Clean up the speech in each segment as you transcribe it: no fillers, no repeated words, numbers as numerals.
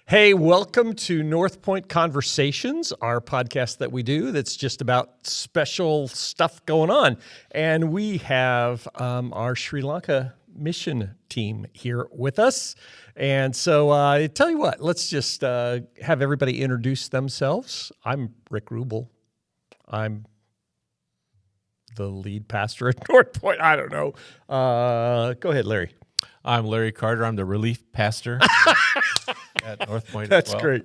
Hey, welcome to Northpointe Conversations, our podcast that we do that's just about special stuff going on. And we have our Sri Lanka mission team here with us. And so I tell you what, let's just have everybody introduce themselves. I'm Rick Rubel. I'm the lead pastor at Northpointe. I don't know. Go ahead, Larry. I'm Larry Carter. I'm the relief pastor at Northpointe. That's great.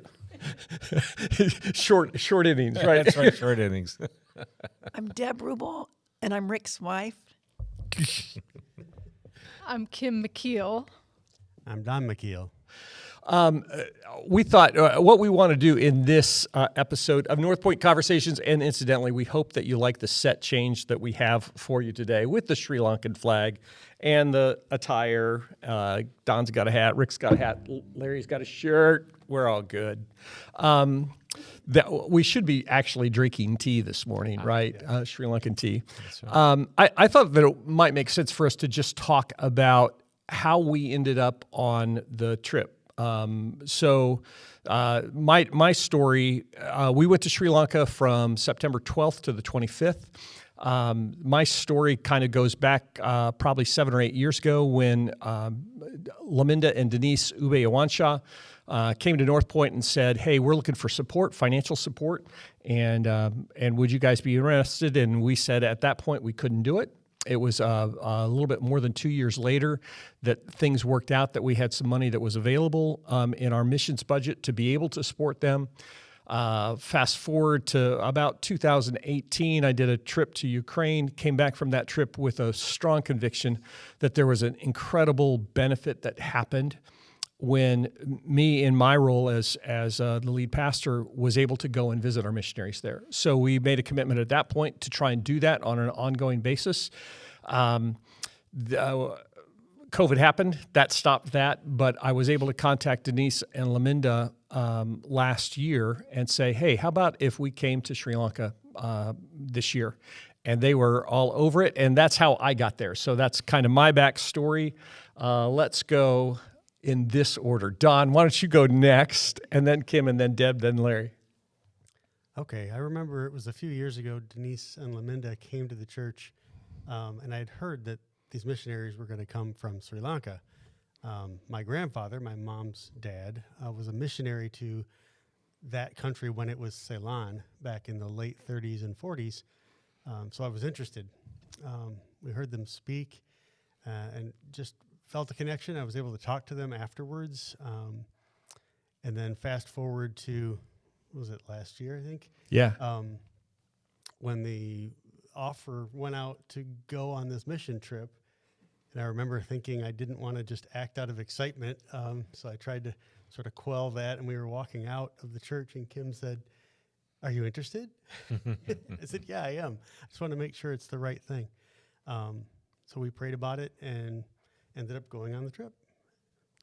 short innings, right? That's right, short innings. I'm Deb Rubel, and I'm Rick's wife. I'm Kim McKeel. I'm Don McKeel. We thought what we want to do in this episode of Northpointe Conversations, and incidentally, we hope that you like the set change that we have for you today with the Sri Lankan flag and the attire. Don's got a hat, Rick's got a hat, Larry's got a shirt. We're all good. That we should be actually drinking tea this morning, right? Yeah. Sri Lankan tea. That's right. I thought that it might make sense for us to just talk about how we ended up on the trip. So my story, we went to Sri Lanka from September 12th to the 25th. My story kind of goes back probably 7 or 8 years ago when Laminda and Denise Ube-Awanshaw came to Northpointe and said, hey, we're looking for support, financial support, and would you guys be interested? And we said at that point we couldn't do it. It was a little bit more than 2 years later that things worked out, that we had some money that was available in our missions budget to be able to support them. Fast forward to about 2018, I did a trip to Ukraine, came back from that trip with a strong conviction that there was an incredible benefit that happened when me, in my role as the lead pastor, was able to go and visit our missionaries there. So we made a commitment at that point to try and do that on an ongoing basis. COVID happened, that stopped that, but I was able to contact Denise and Laminda last year and say, hey, how about if we came to Sri Lanka this year? And they were all over it, and that's how I got there. So that's kind of my backstory. Let's go in this order. Don, why don't you go next, and then Kim, and then Deb, then Larry. Okay, I remember it was a few years ago, Denise and Laminda came to the church, and I had heard that these missionaries were going to come from Sri Lanka. My grandfather, my mom's dad, was a missionary to that country when it was Ceylon back in the late 30s and 40s, so I was interested. We heard them speak and just felt a connection. I was able to talk to them afterwards. And then fast forward to, what was it, last year, I think? Yeah. When the offer went out to go on this mission trip. And I remember thinking I didn't want to just act out of excitement. So I tried to sort of quell that. And we were walking out of the church and Kim said, are you interested? I said, yeah, I am. I just want to make sure it's the right thing. So we prayed about it and ended up going on the trip.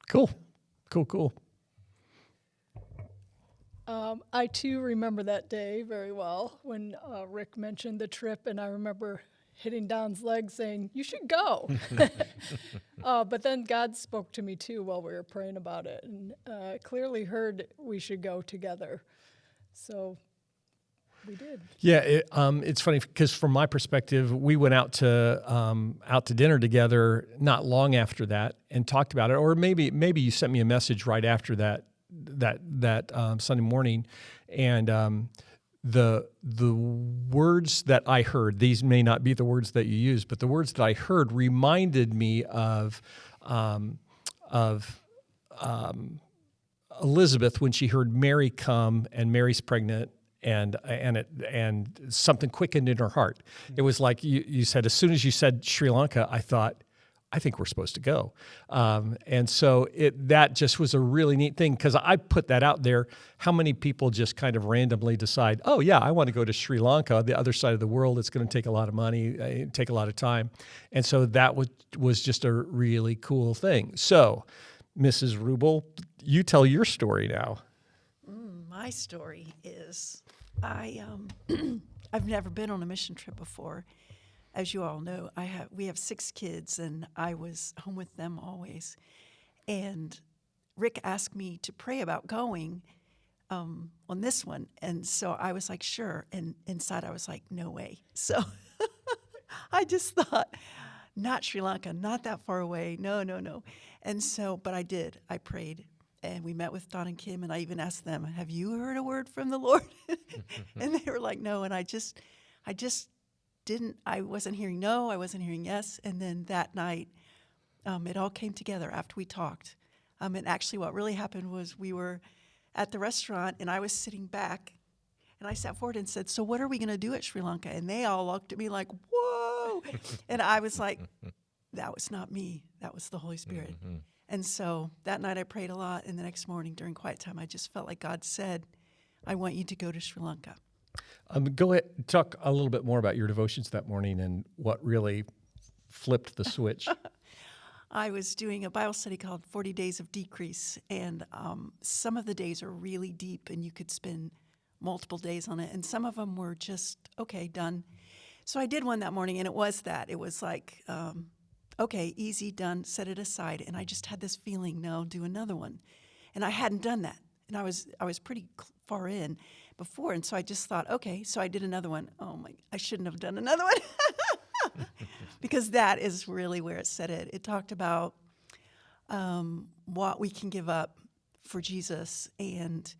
Cool. I too remember that day very well when Rick mentioned the trip, and I remember hitting Don's leg saying, you should go. But then God spoke to me too while we were praying about it, and clearly heard we should go together. So we did. Yeah, it's funny because from my perspective, we went out to dinner together not long after that and talked about it. Or maybe you sent me a message right after that Sunday morning, and the words that I heard, these may not be the words that you use, but the words that I heard reminded me of Elizabeth when she heard Mary come and Mary's pregnant. And something quickened in her heart. It was like you said, as soon as you said Sri Lanka, I thought, I think we're supposed to go. And so that just was a really neat thing because I put that out there. How many people just kind of randomly decide, oh, yeah, I want to go to Sri Lanka, the other side of the world. It's going to take a lot of money, take a lot of time. And so that was just a really cool thing. So, Mrs. Rubel, you tell your story now. My story is I've never been on a mission trip before. As you all know, we have 6 kids, and I was home with them always. And Rick asked me to pray about going on this one. And so I was like, sure. And inside I was like, no way. So I just thought, not Sri Lanka, not that far away. No, no, no. And so, but I did. I prayed. And we met with Don and Kim, and I even asked them, have you heard a word from the Lord? And they were like, no. And I just didn't, I wasn't hearing no, I wasn't hearing yes. And then that night, it all came together after we talked. And actually what really happened was we were at the restaurant, and I was sitting back, and I sat forward and said, so what are we going to do at Sri Lanka? And they all looked at me like, whoa. And I was like, that was not me. That was the Holy Spirit. Mm-hmm. And so that night I prayed a lot, and the next morning during quiet time, I just felt like God said, I want you to go to Sri Lanka. Go ahead, talk a little bit more about your devotions that morning and what really flipped the switch. I was doing a Bible study called 40 Days of Decrease, and some of the days are really deep, and you could spend multiple days on it, and some of them were just, okay, done. So I did one that morning, and it was that. It was like, okay, easy, done, set it aside. And I just had this feeling, no, do another one. And I hadn't done that. And I was pretty far in before. And so I just thought, okay, so I did another one. Oh my, I shouldn't have done another one. Because that is really where it said it. It talked about what we can give up for Jesus. And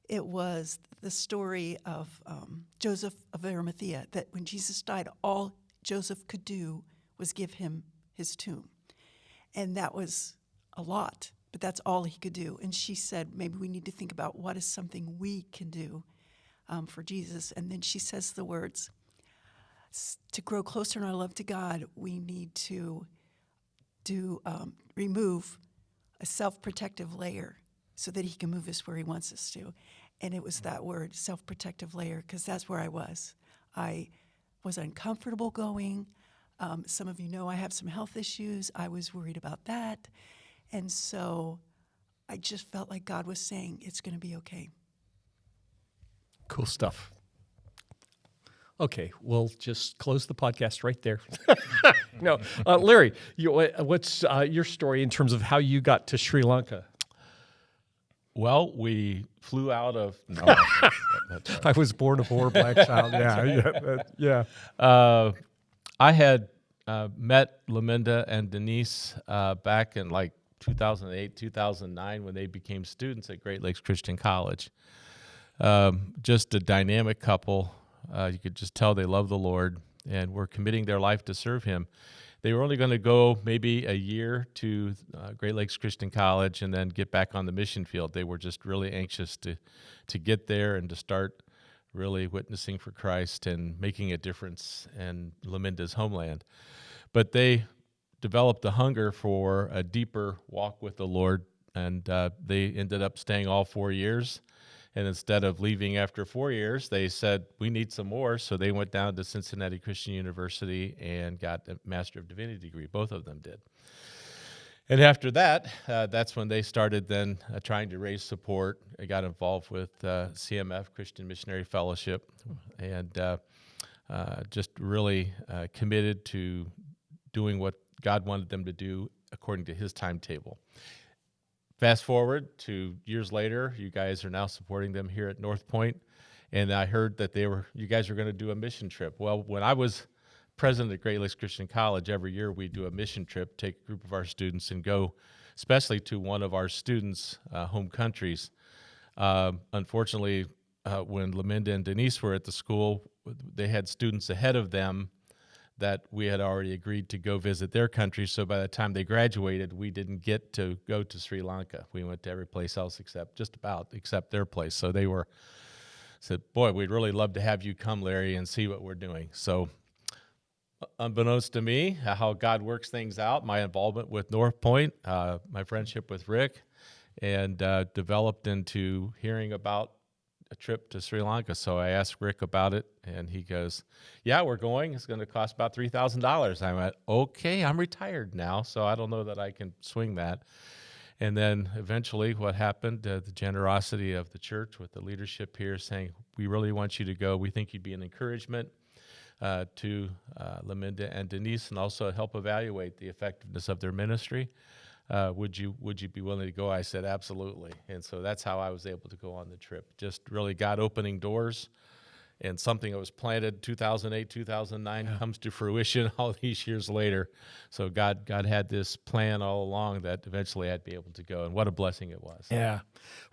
it was the story of Joseph of Arimathea, that when Jesus died, all Joseph could do was give him his tomb. And that was a lot, but that's all he could do. And she said, maybe we need to think about what is something we can do for Jesus. And then she says the words, to grow closer in our love to God, we need to remove a self-protective layer so that he can move us where he wants us to. And it was that word, self-protective layer, because that's where I was. I was uncomfortable going. Some of you know I have some health issues. I was worried about that. And so I just felt like God was saying, it's going to be okay. Cool stuff. Okay, we'll just close the podcast right there. No, Larry, what's your story in terms of how you got to Sri Lanka? Well, we flew out of. No, that's I was born a poor black child. Yeah. I had met Laminda and Denise back in like 2008, 2009 when they became students at Great Lakes Christian College. Just a dynamic couple. You could just tell they love the Lord and were committing their life to serve Him. They were only going to go maybe a year to Great Lakes Christian College and then get back on the mission field. They were just really anxious to get there and to start really witnessing for Christ and making a difference in Laminda's homeland. But they developed a hunger for a deeper walk with the Lord, and they ended up staying all 4 years. And instead of leaving after 4 years, they said, we need some more. So they went down to Cincinnati Christian University and got a Master of Divinity degree. Both of them did. And after that, that's when they started then trying to raise support. They got involved with CMF, Christian Missionary Fellowship, and just really committed to doing what God wanted them to do according to His timetable. Fast forward to years later, you guys are now supporting them here at Northpointe, and I heard that you guys are going to do a mission trip. Well, when I was president at Great Lakes Christian College, every year we do a mission trip, take a group of our students and go, especially to one of our students' home countries. Unfortunately, when Laminda and Denise were at the school, they had students ahead of them that we had already agreed to go visit their country. So by the time they graduated, we didn't get to go to Sri Lanka. We went to every place else except their place. So they said, boy, we'd really love to have you come, Larry, and see what we're doing. So unbeknownst to me, how God works things out, my involvement with Northpointe, my friendship with Rick, and developed into hearing about a trip to Sri Lanka. So I asked Rick about it, and he goes, yeah, we're going. It's going to cost about $3,000. I went, okay, I'm retired now, so I don't know that I can swing that. And then eventually what happened, the generosity of the church with the leadership here saying, we really want you to go. We think you'd be an encouragement to Laminda and Denise, and also help evaluate the effectiveness of their ministry. would you be willing to go? I said, absolutely. And so that's how I was able to go on the trip. Just really God opening doors, and something that was planted 2008, 2009 comes to fruition all these years later. So God had this plan all along that eventually I'd be able to go, and what a blessing it was. Yeah.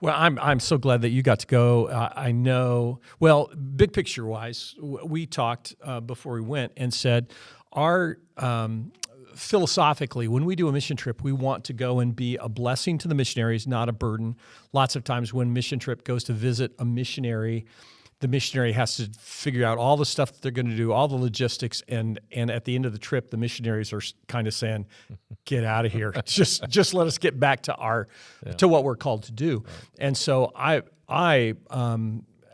Well, I'm so glad that you got to go. I know, well, big picture wise, we talked before we went and said our philosophically, when we do a mission trip, we want to go and be a blessing to the missionaries, not a burden. Lots of times when mission trip goes to visit a missionary, the missionary has to figure out all the stuff that they're going to do, all the logistics, and at the end of the trip, the missionaries are kind of saying, "Get out of here! just let us get back to to what we're called to do." Right. And so I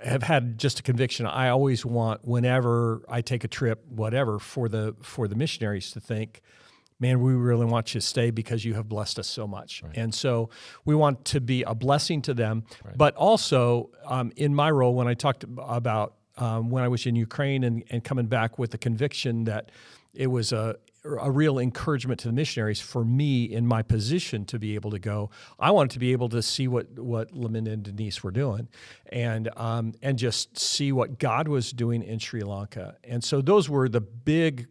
have had just a conviction. I always want, whenever I take a trip, whatever, for the missionaries to think, man, we really want you to stay because you have blessed us so much. Right. And so we want to be a blessing to them. Right. But also in my role, when I talked about when I was in Ukraine and coming back with the conviction that it was a real encouragement to the missionaries for me in my position to be able to go. I wanted to be able to see what Laminda and Denise were doing and just see what God was doing in Sri Lanka. And so those were the big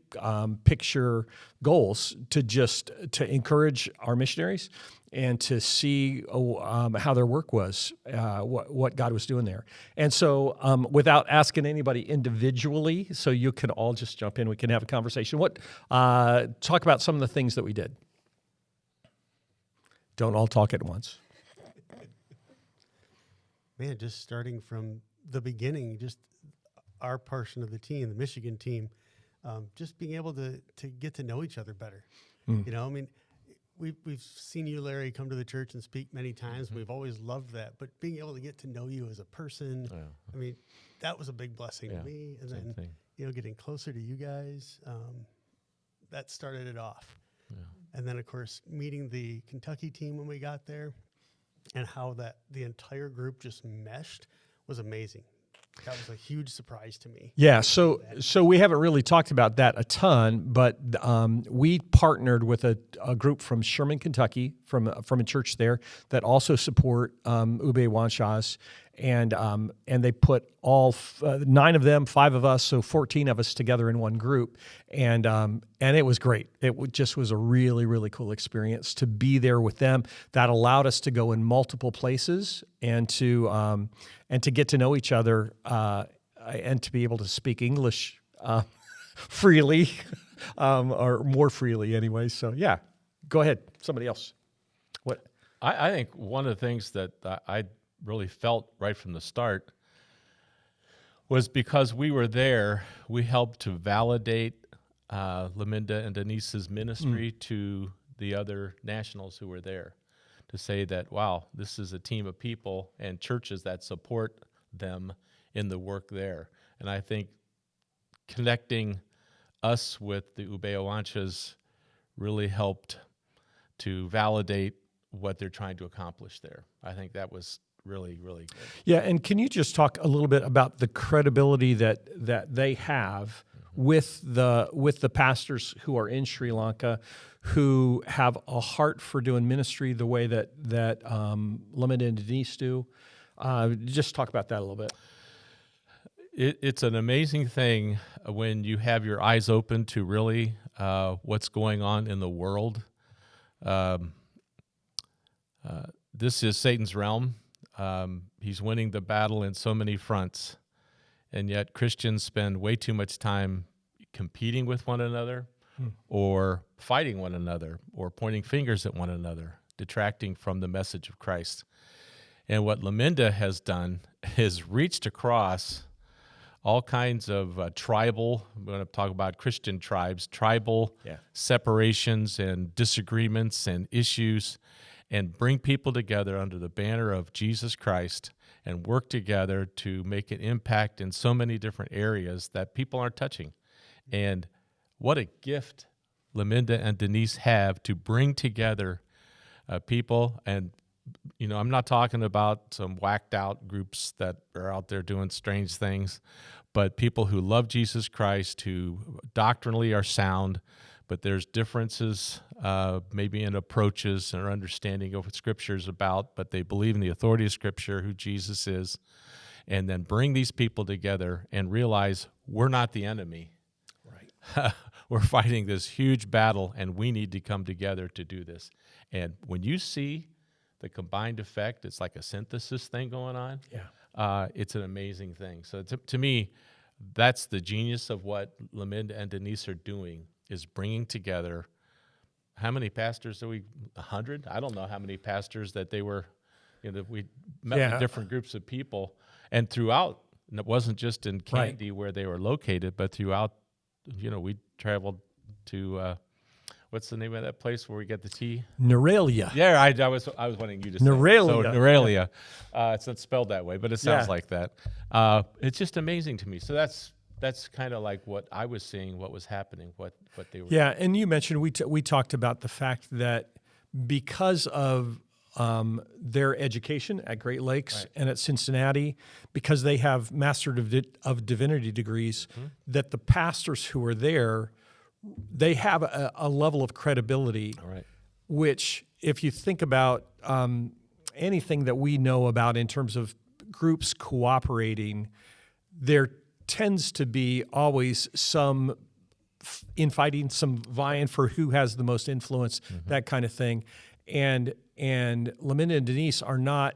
picture goals, to encourage our missionaries and to see how their work was, what God was doing there. And so without asking anybody individually, so you can all just jump in, we can have a conversation. Talk about some of the things that we did. Don't all talk at once. Man, just starting from the beginning, just our portion of the team, the Michigan team, just being able to get to know each other better. You know, I mean, we've seen you, Larry, come to the church and speak many times. Mm-hmm. We've always loved that. But being able to get to know you as a person, I mean, that was a big blessing to me. And then, you know, getting closer to you guys, that started it off. Yeah. And then, of course, meeting the Kentucky team when we got there and how the entire group just meshed was amazing. That was a huge surprise to me. Yeah, so we haven't really talked about that a ton, but we partnered with a group from Sherman, Kentucky, from a church there that also support Ube Wanshas, and they put all 9 of them, 5 of us, so 14 of us together in one group, and it was great. It just was a really, really cool experience to be there with them. That allowed us to go in multiple places and to get to know each other and to be able to speak English freely, or more freely anyway. So yeah, go ahead. Somebody else. What? I think one of the things that I really felt right from the start was because we were there, we helped to validate Laminda and Denise's ministry to the other nationals who were there, to say that, wow, this is a team of people and churches that support them in the work there. And I think connecting us with the Ubeoanchas really helped to validate what they're trying to accomplish there. I think that was really, really good. Yeah, and can you just talk a little bit about the credibility that they have with the pastors who are in Sri Lanka, who have a heart for doing ministry the way that Laminda and Denise do? Just talk about that a little bit. It's an amazing thing when you have your eyes open to really what's going on in the world. This is Satan's realm. He's winning the battle in so many fronts, and yet Christians spend way too much time competing with one another or fighting one another or pointing fingers at one another, detracting from the message of Christ. And what Laminda has done is reached across all kinds of tribal, I'm going to talk about Christian tribes, tribal separations and disagreements and issues, and bring people together under the banner of Jesus Christ and work together to make an impact in so many different areas that people aren't touching. And what a gift Laminda and Denise have to bring together people. And, you know, I'm not talking about some whacked out groups that are out there doing strange things, but people who love Jesus Christ, who doctrinally are sound, but there's differences maybe in approaches and our understanding of what Scripture is about, but they believe in the authority of Scripture, who Jesus is, and then bring these people together and realize we're not the enemy. Right. We're fighting this huge battle, and we need to come together to do this. And when you see the combined effect, it's like a synthesis thing going on. Yeah. It's an amazing thing. So to me, that's the genius of what Laminda and Denise are doing, is bringing together. How many pastors are we? 100? I don't know how many pastors that they were. We met with different groups of people, and throughout. And it wasn't just in Candy where they were located, but throughout. We traveled to. What's the name of that place where we get the tea? Neuralia. Yeah, I was wanting you to say Neuralia. So Neuralia. It's not spelled that way, but it sounds like that. It's just amazing to me. So that's kind of like what I was seeing, what was happening, what they were. Yeah, and you mentioned we talked about the fact that because of their education at Great Lakes and at Cincinnati, because they have Master of Divinity degrees, that the pastors who are there, they have a level of credibility, which if you think about anything that we know about in terms of groups cooperating, there tends to be always some infighting, some vying for who has the most influence, that kind of thing. And Laminda and Denise are not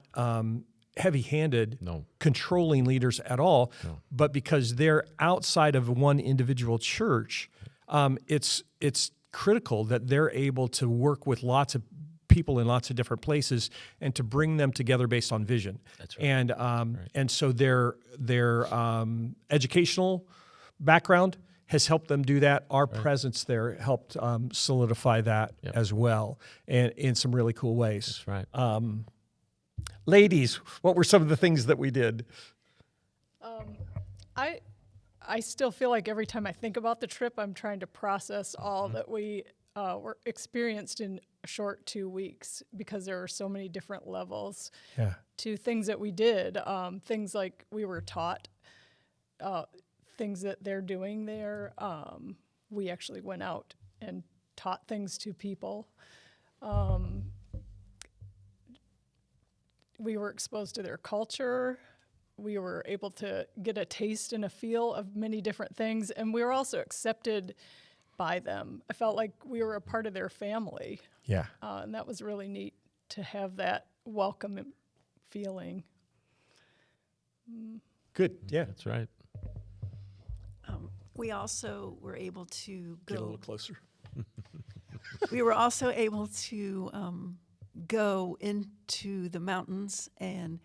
heavy-handed, controlling leaders at all, but because they're outside of one individual church, it's critical that they're able to work with lots of people in lots of different places and to bring them together based on vision. That's right. And so their educational background has helped them do that. Our presence there helped solidify that as well, and in some really cool ways. That's right. Ladies, what were some of the things that we did? I still feel like every time I think about the trip, I'm trying to process all that we were experienced in a short 2 weeks, because there are so many different levels to things that we did. Things like we were taught, things that they're doing there. We actually went out and taught things to people. We were exposed to their culture. We were able to get a taste and a feel of many different things, and we were also accepted by them. I felt like we were a part of their family. Yeah. And that was really neat to have that welcome feeling. Good. Yeah. That's right. We also were able to Get a go. little closer. We were also able to go into the mountains, and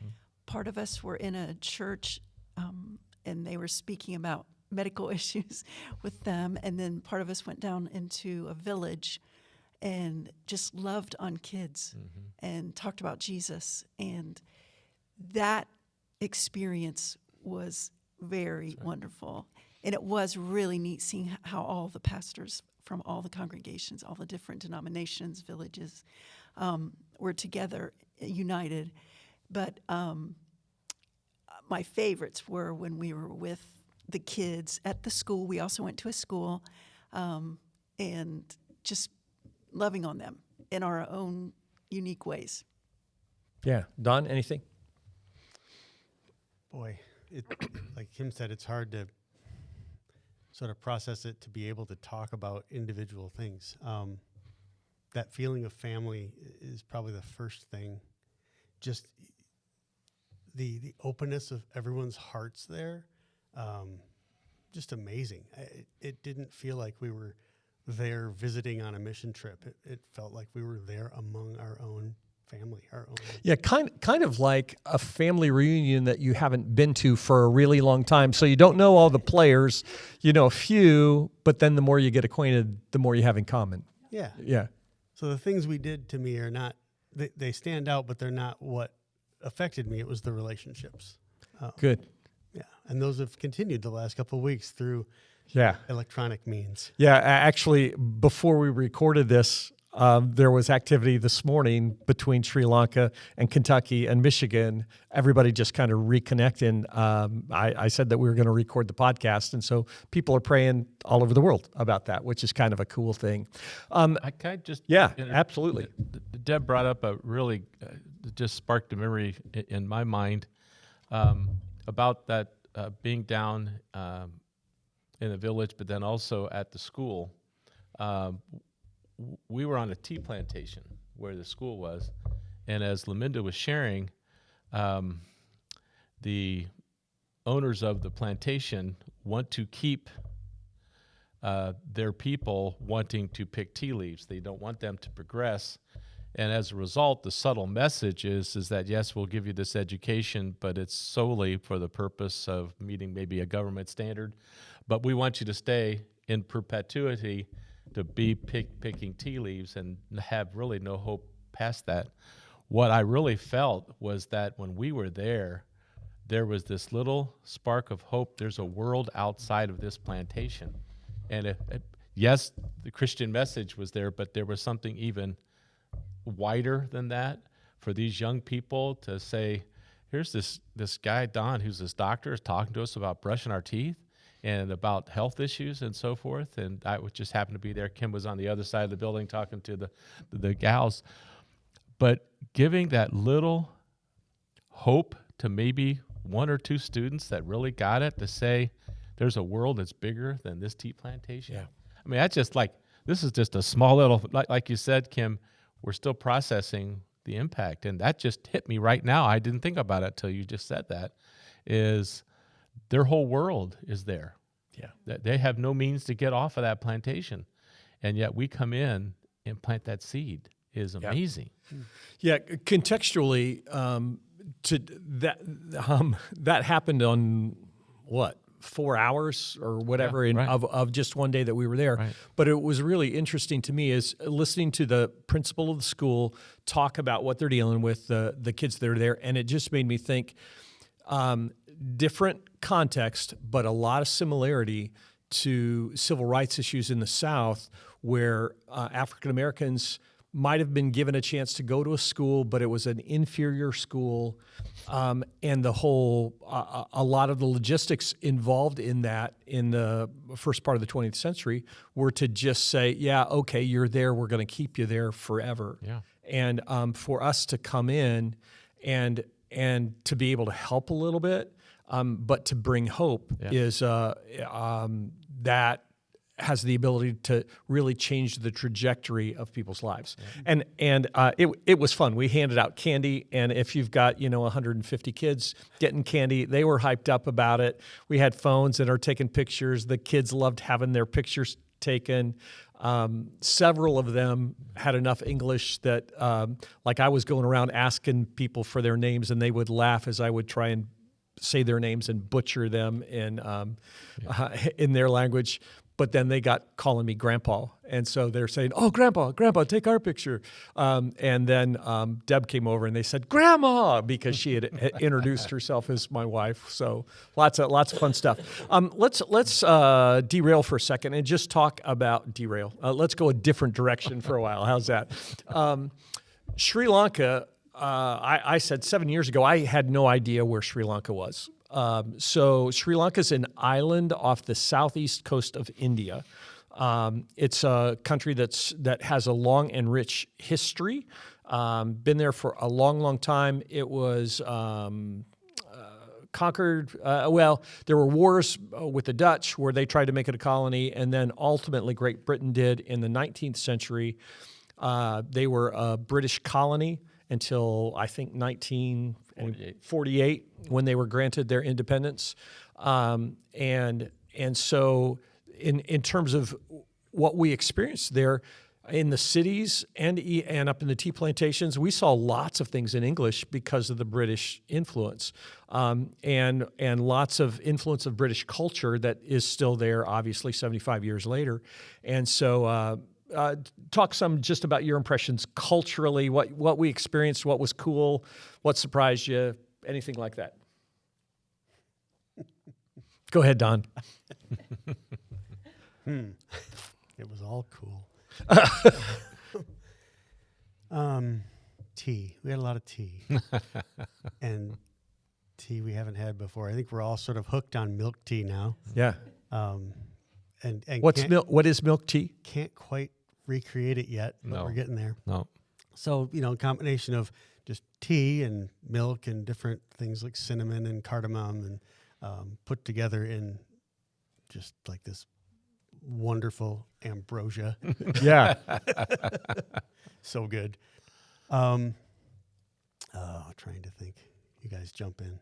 part of us were in a church, and they were speaking about medical issues with them, and then part of us went down into a village and just loved on kids and talked about Jesus, and that experience was very wonderful. And it was really neat seeing how all the pastors from all the congregations, all the different denominations, villages, were together, united. But my favorites were when we were with the kids at the school. We also went to a school, and just loving on them in our own unique ways. Yeah. Don, anything? Boy, like Kim said, it's hard to sort of process it, to be able to talk about individual things. That feeling of family is probably the first thing. Just the openness of everyone's hearts there, just amazing. It didn't feel like we were there visiting on a mission trip. It felt like we were there among our own family, our own. Yeah, kind of like a family reunion that you haven't been to for a really long time. So you don't know all the players, you know a few, but then the more you get acquainted, the more you have in common. Yeah. Yeah. So the things we did to me are not, they stand out, but they're not what affected me. It was the relationships. Good. Yeah. And those have continued the last couple of weeks through Yeah. electronic means. Yeah, actually, before we recorded this, there was activity this morning between Sri Lanka and Kentucky and Michigan. Everybody just kind of reconnecting. I said that we were going to record the podcast, and so people are praying all over the world about that, which is kind of a cool thing. Can I just Absolutely. Deb brought up a really just sparked a memory in my mind about that being down in the village, but then also at the school. We were on a tea plantation where the school was, and as Laminda was sharing, the owners of the plantation want to keep their people wanting to pick tea leaves. They don't want them to progress, and as a result, the subtle message is that yes, we'll give you this education, but it's solely for the purpose of meeting maybe a government standard, but we want you to stay in perpetuity to be picking tea leaves and have really no hope past that. What I really felt was that when we were there was this little spark of hope. There's a world outside of this plantation. And yes, the Christian message was there, but there was something even wider than that for these young people to say, here's this guy, Don, who's this doctor, is talking to us about brushing our teeth and about health issues and so forth. And I just happened to be there. Kim was on the other side of the building talking to the gals. But giving that little hope to maybe one or two students that really got it to say, there's a world that's bigger than this tea plantation. Yeah. I mean, that's just like, this is just a small little, like you said, Kim, we're still processing the impact. And that just hit me right now. I didn't think about it till you just said that, is their whole world is there. Yeah. They have no means to get off of that plantation. And yet we come in and plant that seed is amazing. Yeah, contextually, that happened on what, 4 hours or whatever of just one day that we were there. Right. But it was really interesting to me is listening to the principal of the school talk about what they're dealing with, the kids that are there, and it just made me think different context, but a lot of similarity to civil rights issues in the South, where African Americans might have been given a chance to go to a school, but it was an inferior school, and the whole a lot of the logistics involved in that in the first part of the 20th century were to just say, yeah, okay, you're there, we're going to keep you there forever. Yeah. And for us to come in and to be able to help a little bit, but to bring hope is that has the ability to really change the trajectory of people's lives. Yeah. And it was fun. We handed out candy, and if you've got 150 kids getting candy, they were hyped up about it. We had phones that are taking pictures. The kids loved having their pictures taken. Several of them had enough English that like I was going around asking people for their names, and they would laugh as I would try and say their names and butcher them in their language. But then they got calling me Grandpa. And so they're saying, oh, Grandpa, take our picture. And then Deb came over and they said, Grandma, because she had introduced herself as my wife. So lots of fun stuff. Let's derail for a second and just talk about derail. Let's go a different direction for a while. How's that? Sri Lanka, I said 7 years ago, I had no idea where Sri Lanka was. So Sri Lanka is an island off the southeast coast of India. It's a country that has a long and rich history. Been there for a long, long time. It was conquered. There were wars with the Dutch where they tried to make it a colony, and then ultimately Great Britain did in the 19th century. They were a British colony until I think 1948 when they were granted their independence. And so in terms of what we experienced there in the cities and up in the tea plantations, we saw lots of things in English because of the British influence, and lots of influence of British culture that is still there, obviously 75 years later. And so talk some just about your impressions culturally, what we experienced, what was cool, what surprised you, anything like that. Go ahead, Don. It was all cool. We had a lot of tea. And tea we haven't had before. I think we're all sort of hooked on milk tea now. Yeah. And What is milk tea? Can't quite recreate it yet, but No. we're getting there. No. So, a combination of just tea and milk and different things like cinnamon and cardamom and put together in just like this wonderful ambrosia. Yeah. So good. Trying to think. You guys jump in.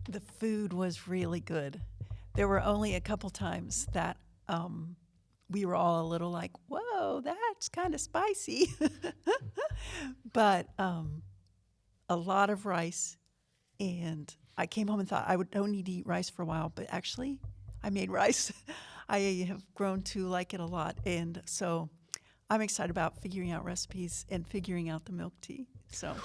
The food was really good. There were only a couple times that we were all a little like, whoa, that's kind of spicy. But a lot of rice. And I came home and thought don't need to eat rice for a while. But actually, I made rice. I have grown to like it a lot. And so I'm excited about figuring out recipes and figuring out the milk tea. So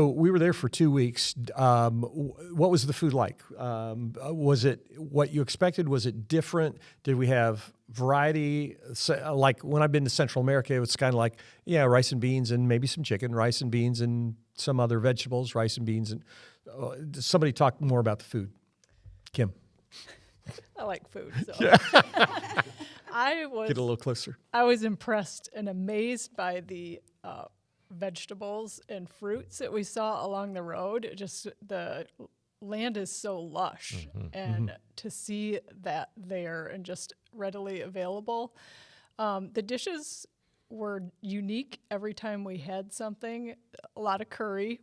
we were there for 2 weeks. What was the food like? Was it what you expected? Was it different? Did we have variety? So, like when I've been to Central America, it was kind of like, rice and beans and maybe some chicken, rice and beans and some other vegetables, rice and beans. And somebody talk more about the food. Kim. I like food. So. Yeah. Get a little closer. I was impressed and amazed by the vegetables and fruits that we saw along the road. Just the land is so lush, and to see that there and just readily available. The dishes were unique every time we had something. A lot of curry,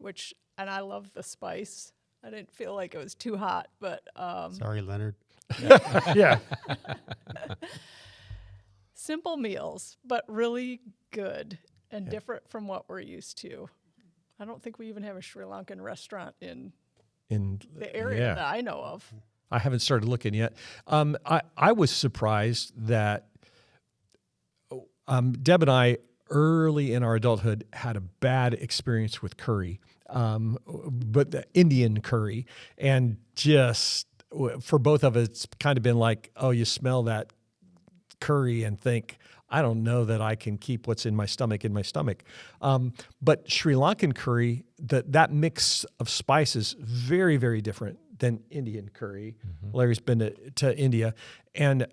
and I love the spice. I didn't feel like it was too hot, but Sorry, Leonard. Yeah. simple meals, but really good and different from what we're used to. I don't think we even have a Sri Lankan restaurant in the area that I know of. I haven't started looking yet. I was surprised that Deb and I, early in our adulthood, had a bad experience with curry, but the Indian curry. And just for both of us, it's kind of been like, oh, you smell that curry and think, I don't know that I can keep what's in my stomach. But Sri Lankan curry, that mix of spices, very, very different than Indian curry. Larry's been to India. And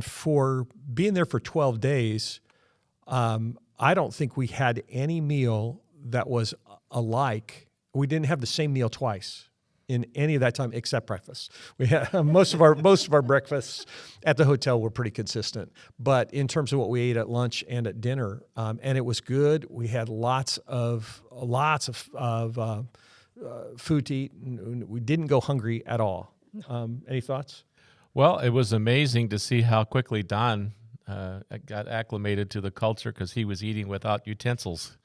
for being there for 12 days, I don't think we had any meal that was alike. We didn't have the same meal twice in any of that time except breakfast. We had most of our breakfasts at the hotel were pretty consistent. But in terms of what we ate at lunch and at dinner, and it was good. We had lots of food to eat. And we didn't go hungry at all. Any thoughts? Well, it was amazing to see how quickly Don got acclimated to the culture because he was eating without utensils.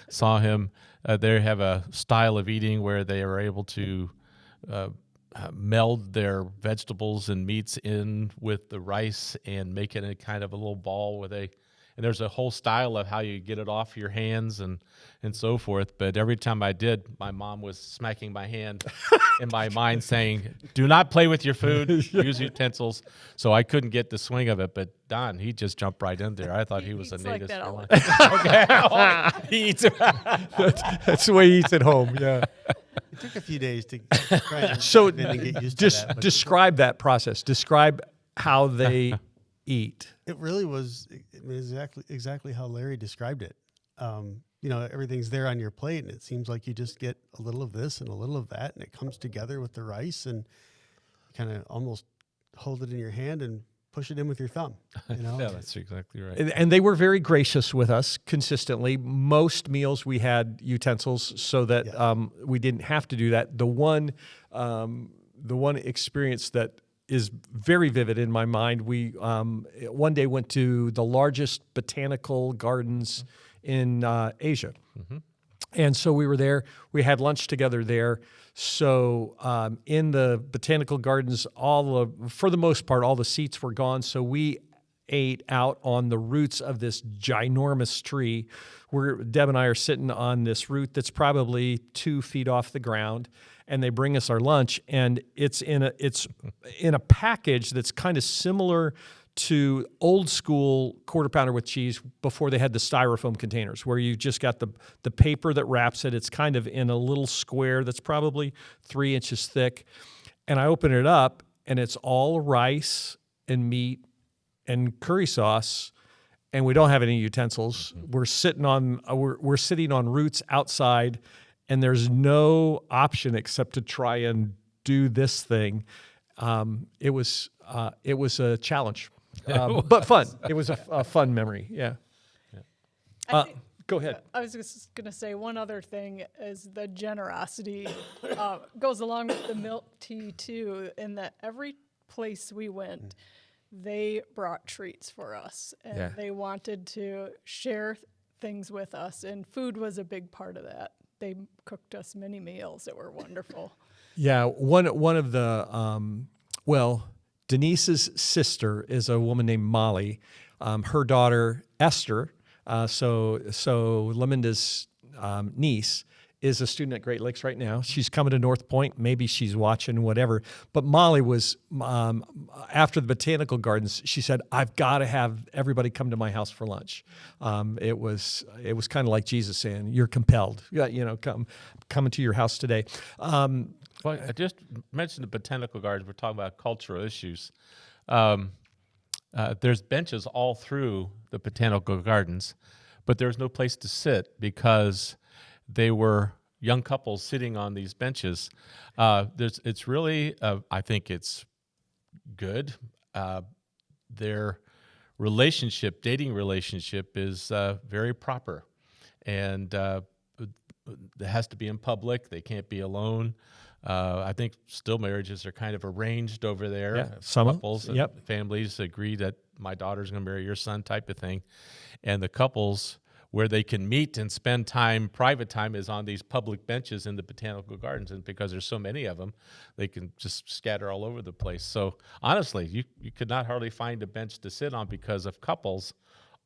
Saw him. They have a style of eating where they are able to meld their vegetables and meats in with the rice and make it a kind of a little ball and there's a whole style of how you get it off your hands and so forth. But every time I did, my mom was smacking my hand in my mind saying, do not play with your food, use utensils. So I couldn't get the swing of it. But Don, he just jumped right in there. I thought he was a native. Like that Okay. He eats That's the way he eats at home, yeah. It took a few days to try and So get used to just that. But describe that process. Describe how they eat. it really was exactly how Larry described it. Everything's there on your plate, and it seems like you just get a little of this and a little of that, and it comes together with the rice, and kind of almost hold it in your hand and push it in with your thumb. Yeah, that's exactly right. And they were very gracious with us consistently. Most meals we had utensils so that we didn't have to do that. The one experience that is very vivid in my mind, we one day went to the largest botanical gardens in Asia. And so we were there. We had lunch together there. So in the botanical gardens, for the most part, all the seats were gone. So we ate out on the roots of this ginormous tree. Deb and I are sitting on this root that's probably 2 feet off the ground, and they bring us our lunch, and it's in a package that's kind of similar to old school quarter pounder with cheese before they had the styrofoam containers where you just got the paper that wraps it. It's kind of in a little square that's probably 3 inches thick. And I open it up and it's all rice and meat and curry sauce, and we don't have any utensils. We're sitting on roots outside, and there's no option except to try and do this thing. It was a challenge. But fun. It was a fun memory. Yeah. Go ahead. I was just going to say one other thing is the generosity goes along with the milk tea too, in that every place we went, they brought treats for us, and they wanted to share things with us, and food was a big part of that. They cooked us many meals that were wonderful. Yeah, one of the Denise's sister is a woman named Molly. Her daughter Esther, so Laminda's niece, is a student at Great Lakes right now. She's coming to Northpointe. Maybe she's watching, whatever. But Molly was, after the botanical gardens, she said, I've got to have everybody come to my house for lunch. It was kind of like Jesus saying, you're compelled. Coming to your house today. Well, I just mentioned the botanical gardens. We're talking about cultural issues. There's benches all through the botanical gardens, but there's no place to sit because they were young couples sitting on these benches. It's really, I think it's good. Their dating relationship is very proper, and it has to be in public. They can't be alone. I think still marriages are kind of arranged over there. Yeah, some couples, families agree that my daughter's going to marry your son, type of thing, and the couples where they can meet and spend time, private time, is on these public benches in the botanical gardens. And because there's so many of them, they can just scatter all over the place. So honestly, you could not hardly find a bench to sit on because of couples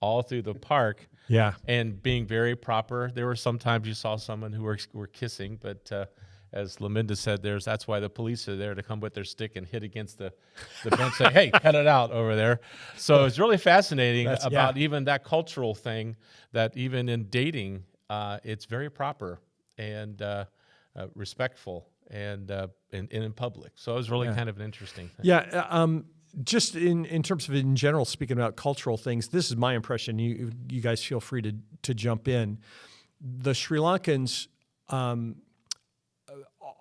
all through the park. Yeah. And being very proper. There were sometimes you saw someone who were kissing, but as Laminda said, that's why the police are there to come with their stick and hit against the bench, say, hey, cut it out over there. So it's really fascinating about even that cultural thing, that even in dating, it's very proper and respectful and in public. So it was really kind of an interesting thing. Yeah. Just in terms of in general, speaking about cultural things, this is my impression. You guys feel free to jump in. The Sri Lankans,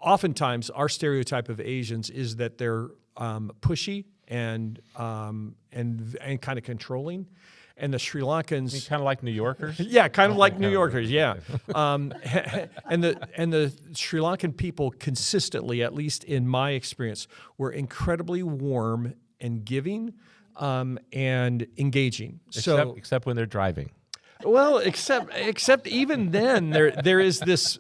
oftentimes our stereotype of Asians is that they're pushy and kind of controlling, and the Sri Lankans kind of like New Yorkers. Yeah, kind of like New Yorkers. Yeah, and the Sri Lankan people consistently, at least in my experience, were incredibly warm and giving and engaging. Except when they're driving. Well, except even then, there is this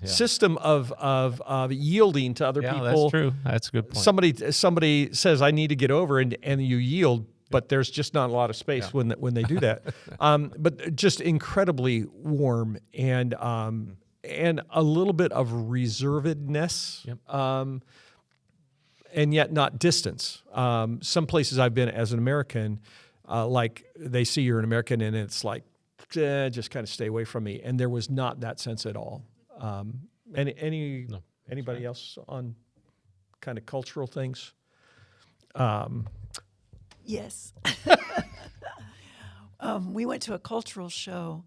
system of yielding to other people. Yeah, that's true. That's a good point. Somebody says, "I need to get over," and you yield, but there's just not a lot of space when they do that. But just incredibly warm and a little bit of reservedness. Yep. And yet not distance. Some places I've been as an American, like they see you're an American and it's like, just kind of stay away from me. And there was not that sense at all. Anybody else on kind of cultural things? Yes. We went to a cultural show,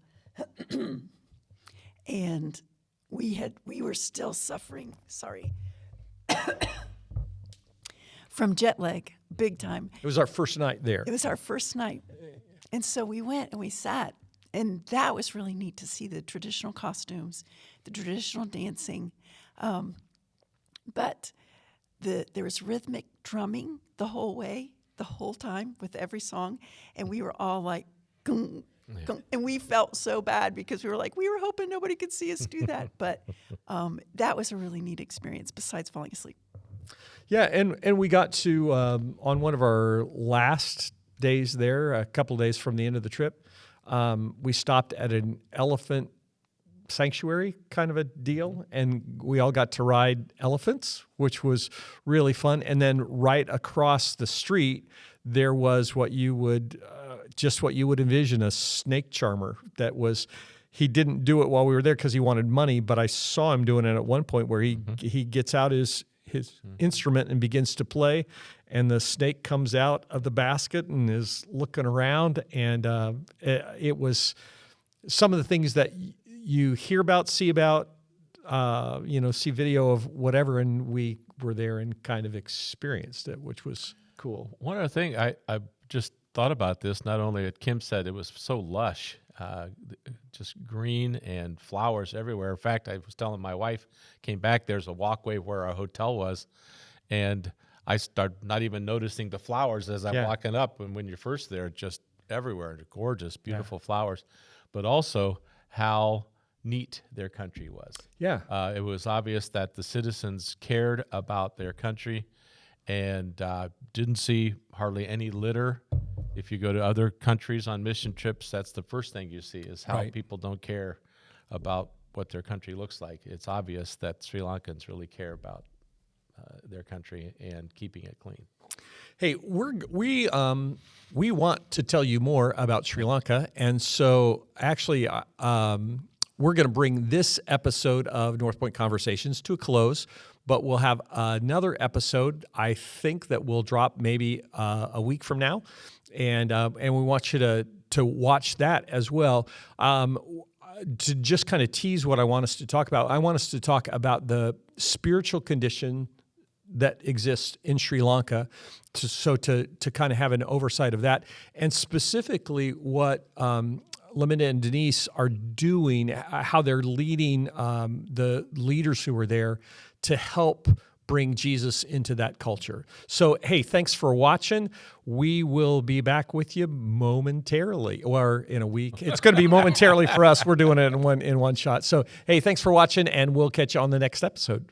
and we were still suffering. Sorry. From jet lag, big time. It was our first night there. It was our first night. And so we went and we sat. And that was really neat to see the traditional costumes, the traditional dancing. But there was rhythmic drumming the whole way, the whole time with every song. And we were all like, gung, gung. And we felt so bad because we were hoping nobody could see us do that. But that was a really neat experience besides falling asleep. Yeah, and we got to, on one of our last days there, a couple of days from the end of the trip, we stopped at an elephant sanctuary kind of a deal, and we all got to ride elephants, which was really fun. And then right across the street, there was what you would envision, a snake charmer. That was, he didn't do it while we were there because he wanted money, but I saw him doing it at one point where he gets out his instrument and begins to play, and the snake comes out of the basket and is looking around, and it was some of the things that you hear about, see about, see video of whatever, and we were there and kind of experienced it, which was cool. One other thing, I just thought about this, not only Kim said it was so lush, just green and flowers everywhere. In fact, I was telling my wife, came back, there's a walkway where our hotel was, and I started not even noticing the flowers as I'm walking up. And when you're first there, just everywhere, gorgeous, beautiful flowers, but also how neat their country was. Yeah. It was obvious that the citizens cared about their country, and didn't see hardly any litter. If you go to other countries on mission trips, that's the first thing you see, is how people don't care about what their country looks like. It's obvious that Sri Lankans really care about their country and keeping it clean. Hey, we want to tell you more about Sri Lanka, and so actually we're going to bring this episode of Northpointe Conversations to a close, but we'll have another episode, I think, that will drop maybe a week from now, and we want you to watch that as well. To just kind of tease what I want us to talk about, I want us to talk about the spiritual condition that exists in Sri Lanka, to kind of have an oversight of that, and specifically what Laminda and Denise are doing, how they're leading the leaders who are there to help bring Jesus into that culture. So, hey, thanks for watching. We will be back with you momentarily, or in a week. It's going to be momentarily for us. We're doing it in one shot. So, hey, thanks for watching, and we'll catch you on the next episode.